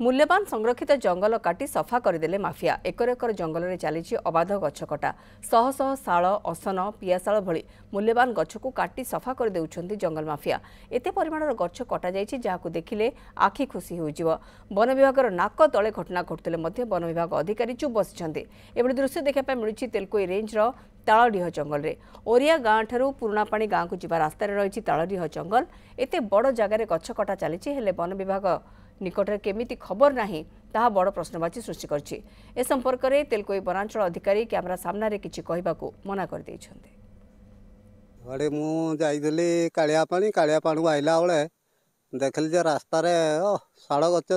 मूल्यवान संरक्षित जंगल काटी सफा करदेले माफिया एकर एकर जंगल में चली अबाध गछकटा शह शह शाल असन पियाशाल भली मूल्यवान गछ को काटी सफा कर देउछंती जंगल माफिया एते परिमाणर गछ कटा जायछि जाहाकु देखिले आखि खुशी होइजिवो। वन विभागर नाक तले घटना घटुले मध्ये वन विभाग अधिकारी चुप बसिछंती। एभली दृश्य देखा पाई मिलुछि तेलकोई रेंज रो तालडीह जंगल रे ओरिया गाँ ठारू पुराणापाणी गाँ को जीवा रास्तार रही तालडीह जंगल एते बड़ जगार गछ कटा चली हेले वन विभाग निकटरे केमिति खबर नाही ताहा बड़ प्रश्नवाची सृष्टि करछि। ए संपर्क में तेलकोई वनांचल अधिकारी कैमरा सामने किछि कहबाकू मना कर दैछन्ते। अरे मु जाइदली कालियापाणी आइला बेले देखली जे रास्ता रे शाल गछ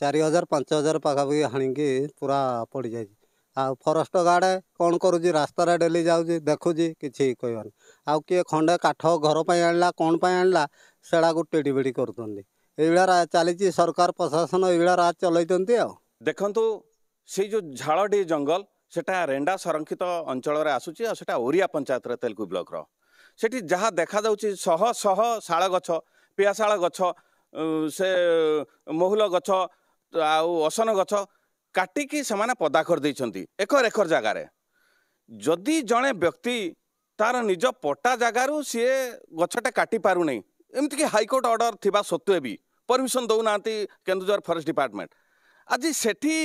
4000-5000 पाखापाखि हाणिकी पूरा पड़ जाए। आ फॉरेस्ट गार्ड कौन करुँच रास्तार डेली जाऊँगी देखुची किसी कहबानी आउ किए खंडे काठ घर पर आणला कौन पर आणला सेड़ा को टेढ़ी बेढ़ी कर चली सरकार प्रशासन ये राज चलती। देखु से जो झाड़ी जंगल सेटा रेंडा संरक्षित अंचल आसूची सेटा ओरिया पंचायत तेलुगु ब्लॉक सेठी जहाँ देखा जाउची शह शह शाल गछ पियाशाल गछ से महुल गछ आउ असन गछ काटिकी से पदा कर देइछंती एकर एकर जगार। जदि जड़े व्यक्ति तार निज पट्टा जगार सी गछटा काटी पारु नहीं एमती हाईकोर्ट ऑर्डर थिबा सत्वे भी परमिशन दौना केन्दुझर फॉरेस्ट डिपार्टमेंट आज सेठी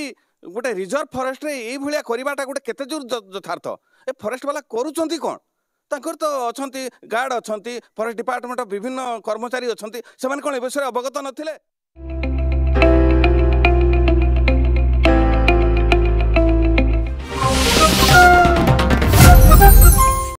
गोटे रिजर्व फॉरेस्ट ये भाया करवाटा गोटे केते जोर यथार्थ ए फॉरेस्ट वाला करूछंती कौन तांकर तो अछंती गार्ड अछंती फॉरेस्ट डिपार्टमेंट विभिन्न कर्मचारी अछंती सेमान कोन ए विषय अवगत नथिले।